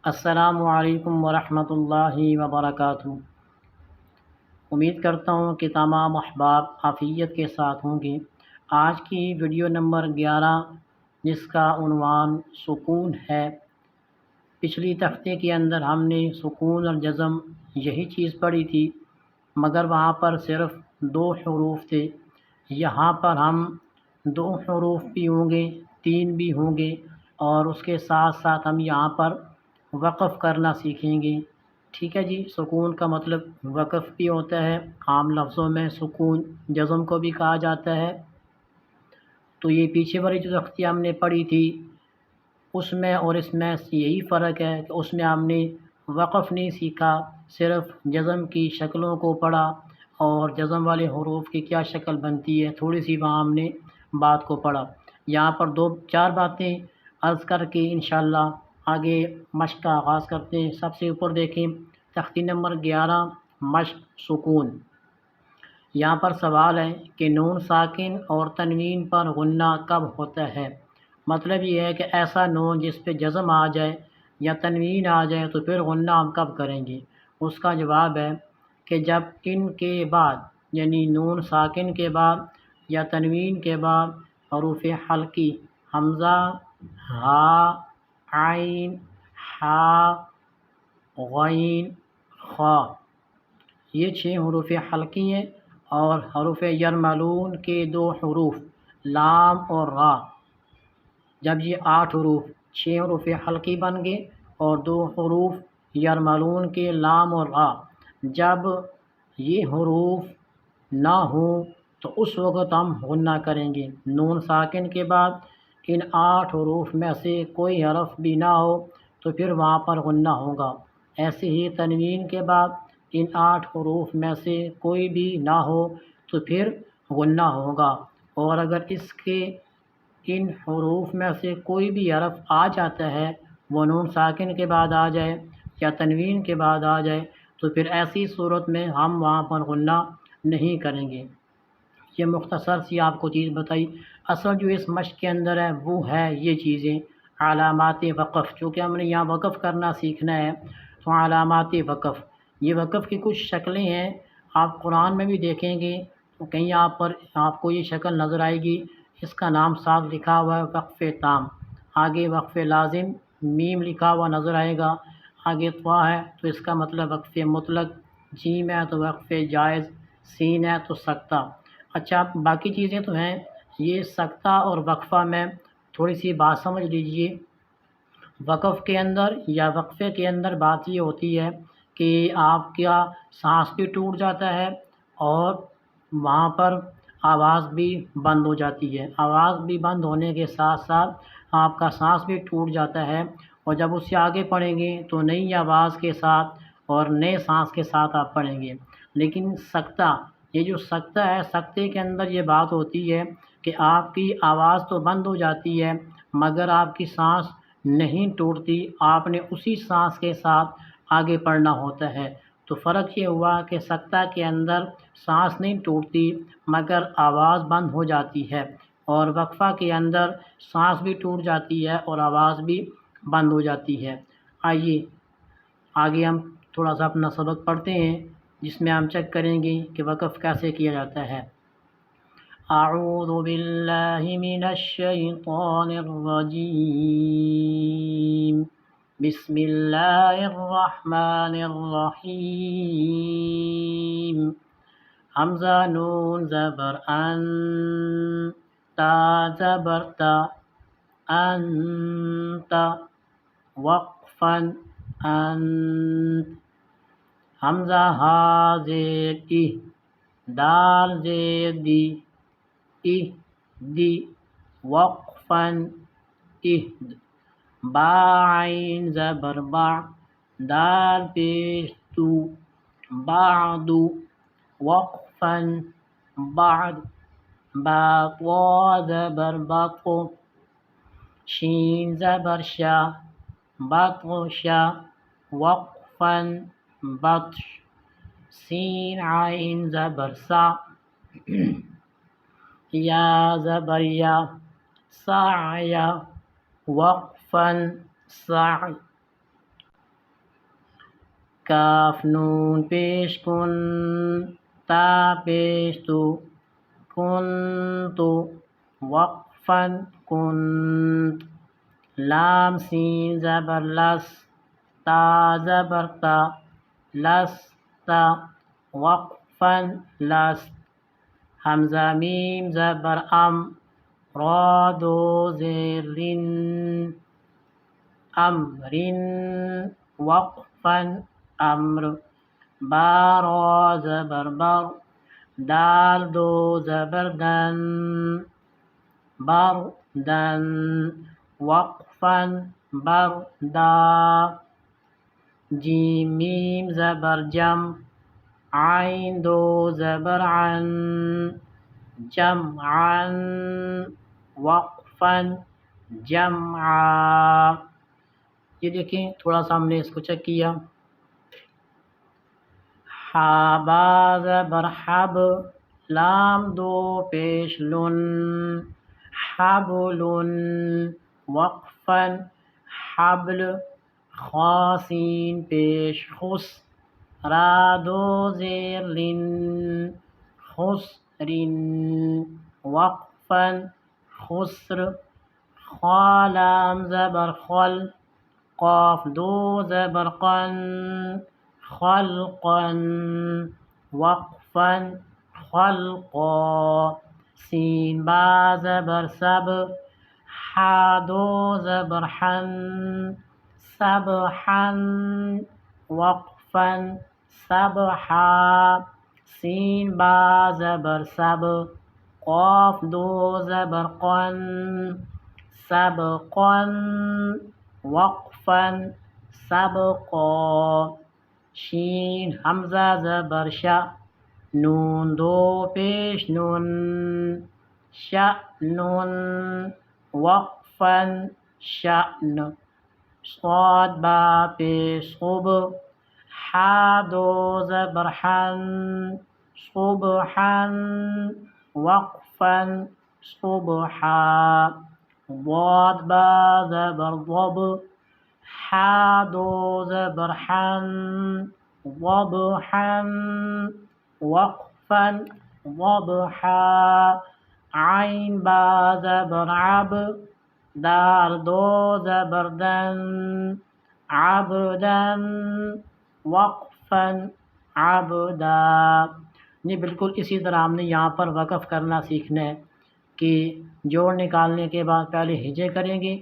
السلام علیکم ورحمۃ اللہ وبرکاتہ۔ امید کرتا ہوں کہ تمام احباب عافیت کے ساتھ ہوں گے۔ آج کی ویڈیو نمبر 11 جس کا عنوان سکون ہے۔ پچھلی تختے کے اندر ہم نے سکون اور جزم یہی چیز پڑھی تھی، مگر وہاں پر صرف 2 حروف تھے۔ یہاں پر ہم 2 حروف بھی ہوں گے، 3 بھی ہوں گے، اور اس کے ساتھ ساتھ ہم یہاں پر وقف کرنا سیکھیں گے۔ ٹھیک ہے جی، سکون کا مطلب وقف بھی ہوتا ہے، عام لفظوں میں سکون جزم کو بھی کہا جاتا ہے۔ تو یہ پیچھے والی جو تختی ہم نے پڑھی تھی اس میں اور اس میں یہی فرق ہے کہ اس میں ہم نے وقف نہیں سیکھا، صرف جزم کی شکلوں کو پڑھا اور جزم والے حروف کی کیا شکل بنتی ہے تھوڑی سی وہاں ہم نے بات کو پڑھا۔ یہاں پر 2-4 باتیں عرض کر کے انشاءاللہ آگے مشق کا آغاز کرتے ہیں۔ سب سے اوپر دیکھیں تختی نمبر 11 مشق سکون۔ یہاں پر سوال ہے کہ نون ساکن اور تنوین پر غنہ کب ہوتا ہے؟ مطلب یہ ہے کہ ایسا نون جس پہ جزم آ جائے یا تنوین آ جائے تو پھر غنہ ہم کب کریں گے؟ اس کا جواب ہے کہ جب ان کے بعد یعنی نون ساکن کے بعد یا تنوین کے بعد حروف حلقی حمزہ، ہا، عین، حا، غین، خا، یہ 6 حروف حلقی ہیں، اور حروف یرملون کے 2 حروف لام اور را۔ جب یہ 8 حروف 6 حروف حلقی بن گئے اور 2 حروف یرملون کے لام اور را، جب یہ حروف نہ ہوں تو اس وقت ہم غنہ کریں گے۔ نون ساکن کے بعد ان 8 حروف میں سے کوئی حرف بھی نہ ہو تو پھر وہاں پر غنہ ہوگا۔ ایسے ہی تنوین کے بعد ان 8 حروف میں سے کوئی بھی نہ ہو تو پھر غنہ ہوگا، اور اگر اس کے ان حروف میں سے کوئی بھی حرف آ جاتا ہے، وہ نون ساکن کے بعد آ جائے یا تنوین کے بعد آ جائے، تو پھر ایسی صورت میں ہم وہاں پر غنہ نہیں کریں گے۔ یہ مختصر سی آپ کو چیز بتائی۔ اصل جو اس مشق کے اندر ہے وہ ہے یہ چیزیں، علامات وقف۔ چونکہ ہم نے یہاں وقف کرنا سیکھنا ہے تو علامات وقف، یہ وقف کی کچھ شکلیں ہیں۔ آپ قرآن میں بھی دیکھیں گے تو کہیں آپ کو یہ شکل نظر آئے گی، اس کا نام صاف لکھا ہوا ہے وقف تام، آگے وقف لازم میم لکھا ہوا نظر آئے گا، آگے طوا ہے تو اس کا مطلب وقف مطلق، جیم ہے تو وقف جائز، سین ہے تو سکتہ۔ اچھا باقی چیزیں تو ہیں، یہ سکتہ اور وقفہ میں تھوڑی سی بات سمجھ لیجئے۔ وقف کے اندر یا وقفے کے اندر بات یہ ہوتی ہے کہ آپ کا سانس بھی ٹوٹ جاتا ہے اور وہاں پر آواز بھی بند ہو جاتی ہے۔ آواز بھی بند ہونے کے ساتھ ساتھ آپ کا سانس بھی ٹوٹ جاتا ہے، اور جب اس سے آگے پڑھیں گے تو نئی آواز کے ساتھ اور نئے سانس کے ساتھ آپ پڑھیں گے۔ لیکن سکتہ، یہ جو سکتہ ہے، سکتے کے اندر یہ بات ہوتی ہے کہ آپ کی آواز تو بند ہو جاتی ہے مگر آپ کی سانس نہیں ٹوٹتی، آپ نے اسی سانس کے ساتھ آگے پڑھنا ہوتا ہے۔ تو فرق یہ ہوا کہ سکتہ کے اندر سانس نہیں ٹوٹتی مگر آواز بند ہو جاتی ہے، اور وقفہ کے اندر سانس بھی ٹوٹ جاتی ہے اور آواز بھی بند ہو جاتی ہے۔ آئیے آگے ہم تھوڑا سا اپنا سبق پڑھتے ہیں جس میں ہم چیک کریں گے کہ وقف کیسے کیا جاتا ہے۔ اعوذ باللہ من الشیطان الرجیم، بسم اللہ الرحمن الرحیم۔ حمزہ نون زبر ان، تا زبر تا، انت، وقفا انت۔ حمزہ ہا زیر ای، دال زیر دی، ای دی، وقفا اہد۔ با عین زبر با، دال پیش دو، بعد، وقفا بعد۔ با طوا زبر بط، شین زبر شا، بطشا، وقفا بطش۔ سین عین زبر سا، یا زبر یا، سعیا، وقفا سعی۔ کاف نون پیش کن، تا پیش تو، کنتو، وقفا کنت، لام سین زبر لس، تا زبر تا، لست، وقفا لست، حمزہ میم زبر ام، را دو زیر رن، امرن، وقفا امر، با را زبر بر، دال دو زبر دن، بردن، وقفا بردا، جیم میم زبر جم، عین دو زبر عن، جمعا، وقفا جمعا۔ یہ دیکھیں تھوڑا سا ہم نے اس کو چیک کیا، حا با زبر حب، لام دو پیش لن، حبلن، وقفا حبل، خا سین پیش خس، را دو زیر لن، خسرن، وقفا خسر، خا لام زبر خل، قاف دو زبر قن، خلقا، وقفا خلقا، سین با زبر سب، حا دو زبر حن، سبحا، وقفا سبحا، سین با زبر سب، قاف دو زبر قن، سبقا، وقفا سبقا، شین حمزہ زبر شا، نون دو پیش نن، شأن، وقفا شأن، صاد با پیش صب، حا دو زبر حن، صبحا، وقفا صبحا، ضاد با زبر ضب، حا دو زبر حن، ضبحا، وقفا ضبحا، عین با زبر عب، دال دو زبر دن، عبدا، وقفا عبدا۔ یہ بالکل اسی طرح ہم نے یہاں پر وقف کرنا سیکھنا ہے کہ جوڑ نکالنے کے بعد پہلے ہجے کریں گے،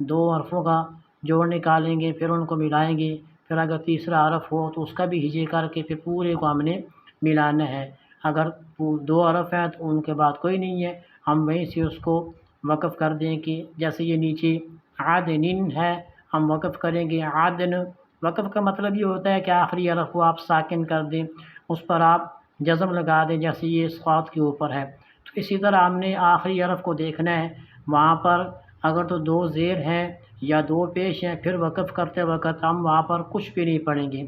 دو حرفوں کا جوڑ نکالیں گے، پھر ان کو ملائیں گے، پھر اگر تیسرا حرف ہو تو اس کا بھی ہجے کر کے پھر پورے کو ہم نے ملانا ہے۔ اگر دو حرف ہیں تو ان کے بعد کوئی نہیں ہے، ہم وہیں سے اس کو وقف کر دیں کہ جیسے یہ نیچے عدن ہے، ہم وقف کریں گے عدن۔ وقف کا مطلب یہ ہوتا ہے کہ آخری حرف کو آپ ساکن کر دیں، اس پر آپ جزم لگا دیں، جیسے یہ صاد کے اوپر ہے۔ تو اسی طرح ہم نے آخری حرف کو دیکھنا ہے، وہاں پر اگر تو دو زیر ہیں یا دو پیش ہیں، پھر وقف کرتے وقت ہم وہاں پر کچھ بھی نہیں پڑھیں گے،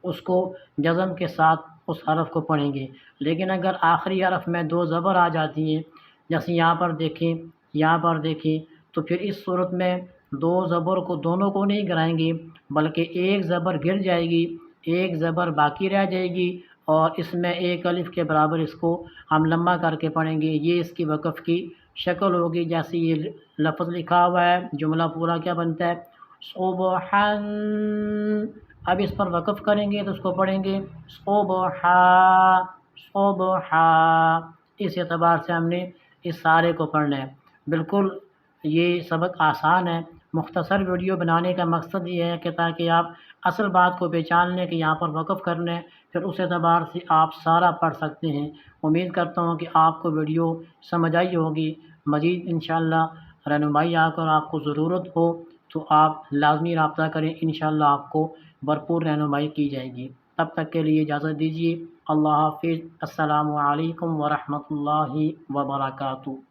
اس کو جزم کے ساتھ اس حرف کو پڑھیں گے۔ لیکن اگر آخری حرف میں دو زبر آ جاتی ہیں، جیسے یہاں پر دیکھیں، یہاں پر دیکھیں، تو پھر اس صورت میں دو زبر کو دونوں کو نہیں گرائیں گے، بلکہ ایک زبر گر جائے گی، ایک زبر باقی رہ جائے گی، اور اس میں ایک الف کے برابر اس کو ہم لمبا کر کے پڑھیں گے۔ یہ اس کی وقف کی شکل ہوگی، جیسے یہ لفظ لکھا ہوا ہے، جملہ پورا کیا بنتا ہے، صبحاً۔ اب اس پر وقف کریں گے تو اس کو پڑھیں گے صبحا، صبحا۔ اس اعتبار سے ہم نے اس سارے کو پڑھنا ہے۔ بالکل یہ سبق آسان ہے۔ مختصر ویڈیو بنانے کا مقصد یہ ہے کہ تاکہ آپ اصل بات کو پہچان لیں کہ یہاں پر وقف کرنا ہے، پھر اس اعتبار سے آپ سارا پڑھ سکتے ہیں۔ امید کرتا ہوں کہ آپ کو ویڈیو سمجھ آئی ہوگی۔ مزید انشاءاللہ رہنمائی اگر آپ کو ضرورت ہو تو آپ لازمی رابطہ کریں، انشاءاللہ آپ کو بھرپور رہنمائی کی جائے گی۔ تب تک کے لیے اجازت دیجیے۔ اللہ حافظ۔ السلام علیکم ورحمۃ اللہ وبرکاتہ۔